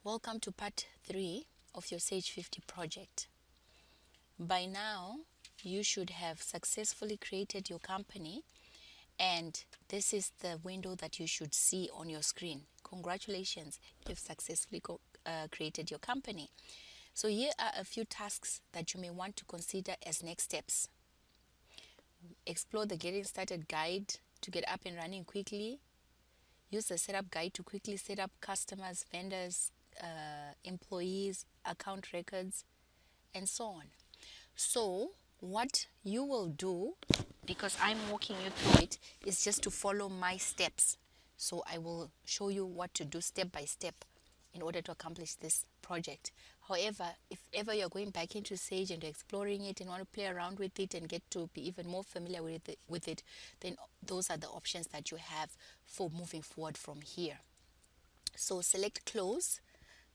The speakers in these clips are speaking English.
Welcome to part 3 of your Sage 50 project. By now, you should have successfully created your company, and this is the window that you should see on your screen. Congratulations, you've successfully created your company. So here are a few tasks that you may want to consider as next steps. Explore the Getting Started guide to get up and running quickly. Use the setup guide to quickly set up customers, vendors, employees, account records, and so on. So what you will do, because I'm walking you through it, is just to follow my steps. So I will show you what to do step by step in order to accomplish this project. However, if ever you're going back into Sage and exploring it and want to play around with it and get to be even more familiar with it, then those are the options that you have for moving forward from here. So select close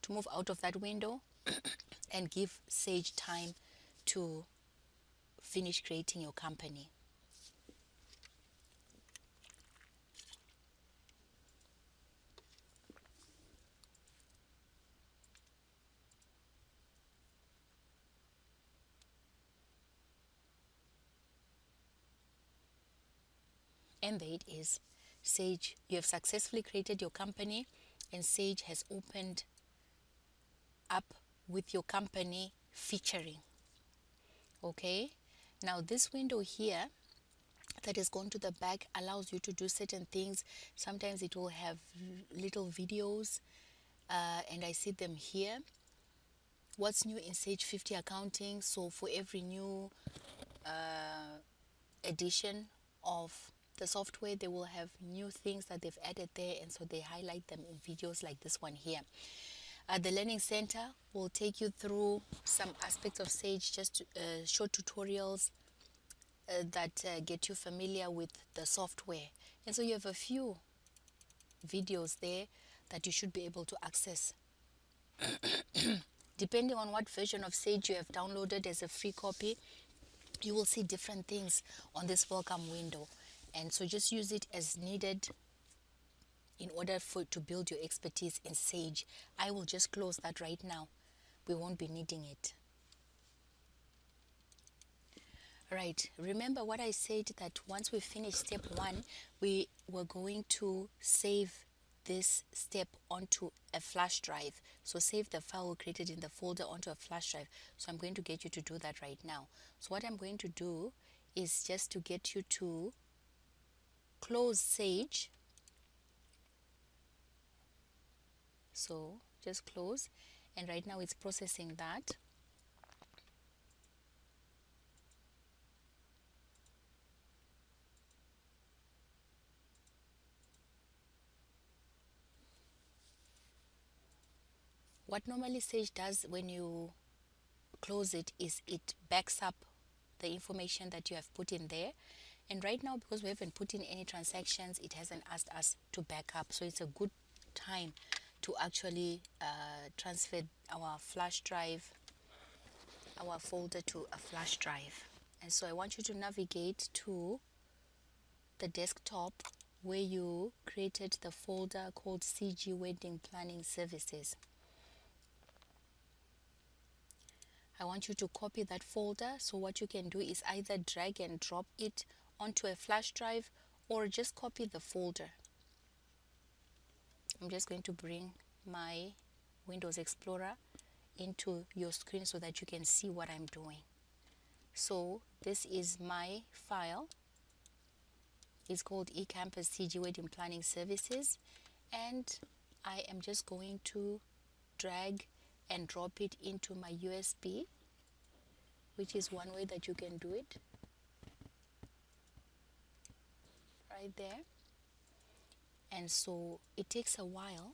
to move out of that window and give Sage time to finish creating your company. And there it is. Sage, you have successfully created your company, and Sage has opened up with your company featuring. Okay, now this window here that is gone to the back allows you to do certain things. Sometimes it will have little videos, and I see them here. What's new in Sage 50 accounting? So for every new edition of the software, they will have new things that they've added there, and so they highlight them in videos like this one here. The Learning Center will take you through some aspects of Sage, just short tutorials that get you familiar with the software. And so you have a few videos there that you should be able to access. Depending on what version of Sage you have downloaded as a free copy, you will see different things on this welcome window. And so just use it as needed in order to build your expertise in Sage. I will just close that right now. We won't be needing it. Right, remember what I said, that once we finish step 1, we were going to save this step onto a flash drive. So save the file we created in the folder onto a flash drive. So I'm going to get you to do that right now. So what I'm going to do is just to get you to close Sage. So just close, and right now it's processing that. What normally Sage does when you close it is it backs up the information that you have put in there. And right now, because we haven't put in any transactions, it hasn't asked us to back up. So it's a good time to actually transfer our flash drive, our folder, to a flash drive. And so I want you to navigate to the desktop where you created the folder called CG Wedding Planning Services. I want you to copy that folder. So what you can do is either drag and drop it onto a flash drive, or just copy the folder. I'm just going to bring my Windows Explorer into your screen so that you can see what I'm doing. So this is my file. It's called eCampus CG Wedding Planning Services, and I am just going to drag and drop it into my USB, which is one way that you can do it. Right there. And so it takes a while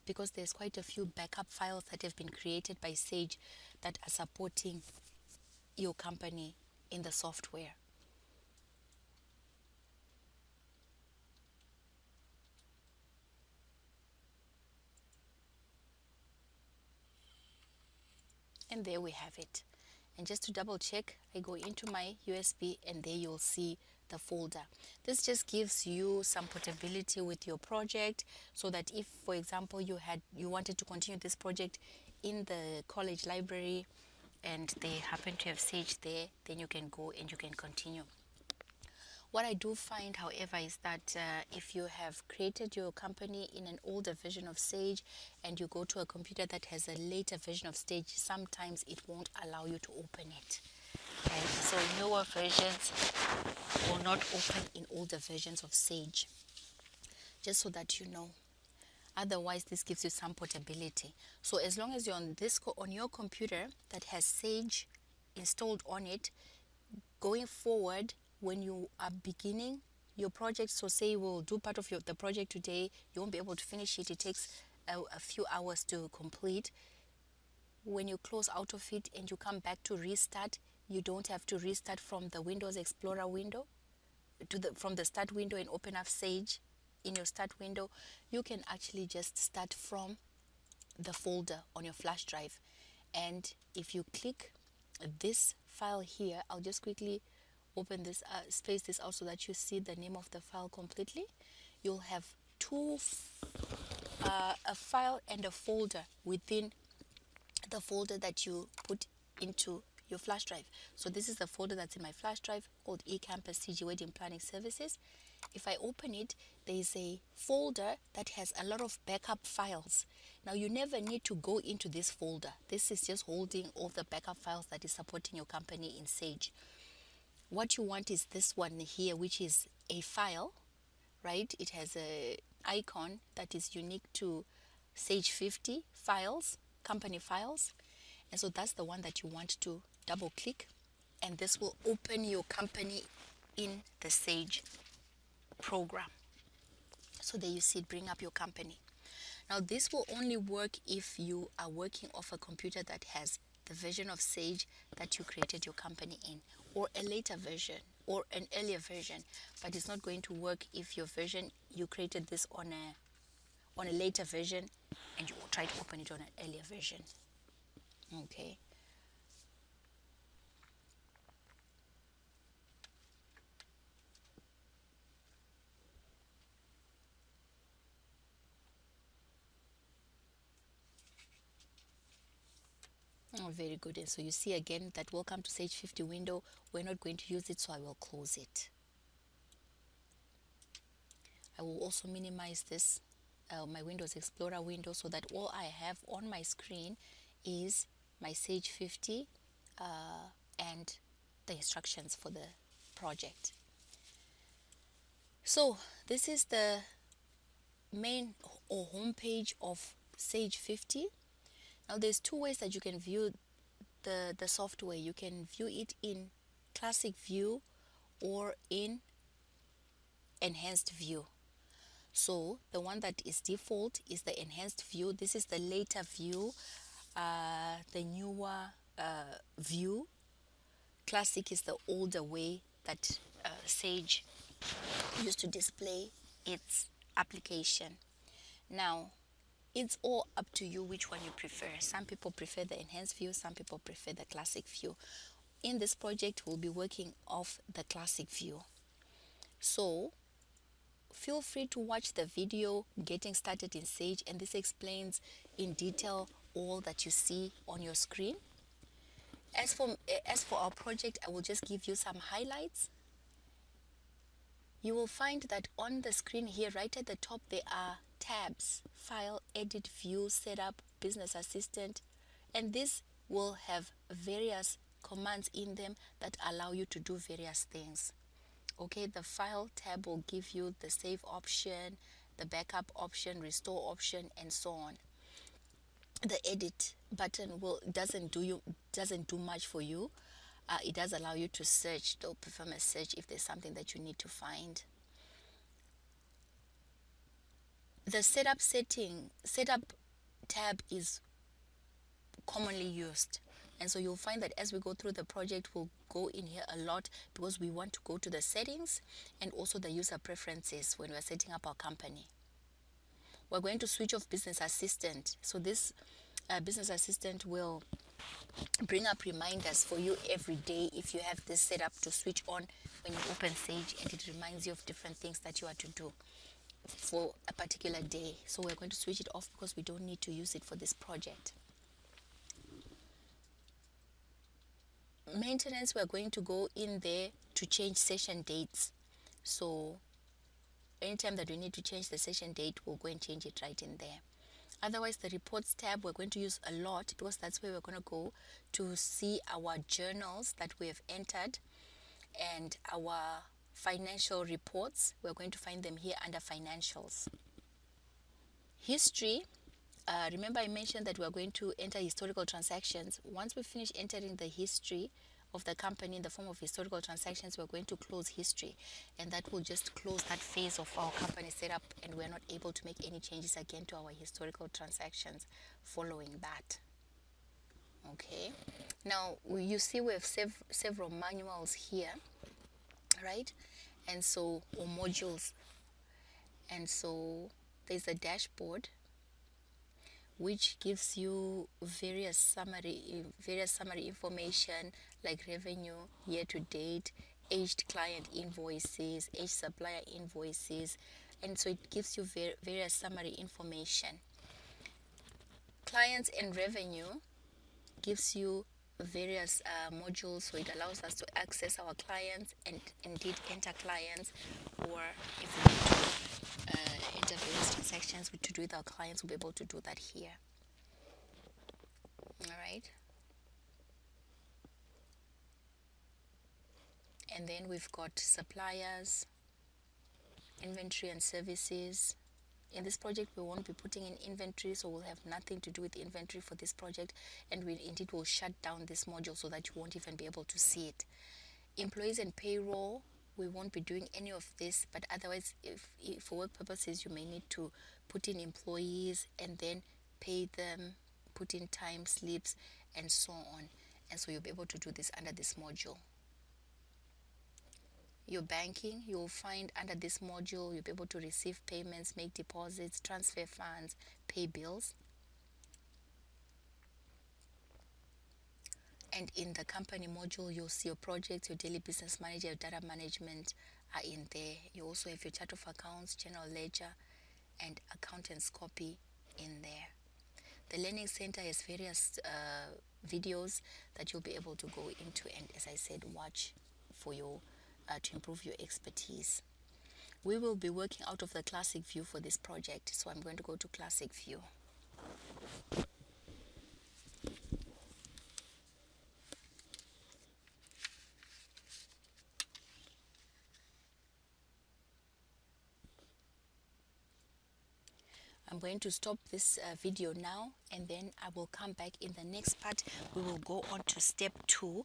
because there's quite a few backup files that have been created by Sage that are supporting your company in the software. And there we have it. And just to double check, I go into my USB, and there you'll see the folder. This just gives you some portability with your project, so that if, for example, you wanted to continue this project in the college library and they happen to have Sage there, then you can go and you can continue. What I do find, however, is that if you have created your company in an older version of Sage and you go to a computer that has a later version of Sage, sometimes it won't allow you to open it. Okay? So newer versions will not open in older versions of Sage, just so that you know. Otherwise, this gives you some portability. So as long as you're on on your computer that has Sage installed on it, going forward, when you are beginning your project, so say you will do part of the project today, you won't be able to finish it. It takes a few hours to complete. When you close out of it and you come back to restart, you don't have to restart from the Windows Explorer window from the start window and open up Sage in your start window. You can actually just start from the folder on your flash drive. And if you click this file here, I'll just quickly open this, space this out so that you see the name of the file completely. You'll have a file and a folder within the folder that you put into your flash drive. So this is the folder that's in my flash drive called eCampus CG Wedding Planning Services. If I open it, there is a folder that has a lot of backup files. Now you never need to go into this folder. This is just holding all the backup files that is supporting your company in Sage. What you want is this one here, which is a file, right? It has a icon that is unique to Sage 50 files, company files. And so that's the one that you want to double click, and this will open your company in the Sage program. So there you see it, bring up your company. Now this will only work if you are working off a computer that has the version of Sage that you created your company in, or a later version or an earlier version. But it's not going to work if your version, you created this on a later version and you try to open it on an earlier version. Okay. Oh, very good. And so you see again that welcome to Sage 50 window. We're not going to use it, so I will close it. I will also minimize this, my Windows Explorer window, so that all I have on my screen is my Sage 50 and the instructions for the project. So this is the main or home page of Sage 50. Now there's two ways that you can view the software. You can view it in classic view or in enhanced view. So the one that is default is the enhanced view. This is the later view, the newer view. Classic is the older way that Sage used to display its application. Now it's all up to you which one you prefer. Some people prefer the enhanced view, some people prefer the classic view. In this project, we'll be working off the classic view. So feel free to watch the video getting started in Sage, and this explains in detail all that you see on your screen. As for our project, I will just give you some highlights. You will find that on the screen here, right at the top, there are tabs: File, Edit, View, Setup, Business Assistant, and this will have various commands in them that allow you to do various things. Okay, the File tab will give you the save option, the backup option, restore option, and so on. The Edit button doesn't do much for you. It does allow you to search or perform a search if there's something that you need to find. The setup tab is commonly used, and so you'll find that as we go through the project, we'll go in here a lot because we want to go to the settings and also the user preferences when we're setting up our company. We're going to switch off Business Assistant. So this Business Assistant will bring up reminders for you every day if you have this set up to switch on when you open Sage, and it reminds you of different things that you are to do for a particular day. So we're going to switch it off because we don't need to use it for this project. Maintenance, we're going to go in there to change session dates. So anytime that we need to change the session date, we'll go and change it right in there. Otherwise, the reports tab we're going to use a lot because that's where we're going to go to see our journals that we have entered and our financial reports. We're going to find them here under financials. History, remember I mentioned that we're going to enter historical transactions. Once we finish entering the history of the company in the form of historical transactions, we're going to close history, and that will just close that phase of our company setup, and we're not able to make any changes again to our historical transactions following that. Okay, now you see we have several manuals here, right? And so, or modules, and so there's a dashboard which gives you various summary information like revenue, year to date, aged client invoices, aged supplier invoices, and so it gives you various summary information. Clients and revenue gives you various modules, so it allows us to access our clients and indeed enter clients, or if we need to enter various transactions to do with our clients, we'll be able to do that here. All right. And then we've got suppliers, inventory and services. In this project, we won't be putting in inventory, so we'll have nothing to do with inventory for this project, and we indeed will shut down this module so that you won't even be able to see it. Employees and payroll, we won't be doing any of this, but otherwise, if for work purposes, you may need to put in employees and then pay them, put in time slips, and so on. And so you'll be able to do this under this module. Your banking, you'll find under this module, you'll be able to receive payments, make deposits, transfer funds, pay bills. And in the company module, you'll see your projects, your daily business manager, your data management are in there. You also have your chart of accounts, general ledger, and accountant's copy in there. The Learning Center has various videos that you'll be able to go into and, as I said, watch for your to improve your expertise. We will be working out of the classic view for this project, so I'm going to go to classic view. I'm going to stop this video now, and then I will come back in the next part. We will go on to step 2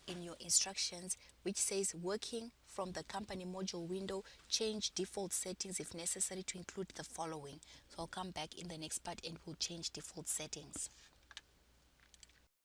in your instructions, which says working from the company module window, change default settings if necessary to include the following. So I'll come back in the next part and we'll change default settings.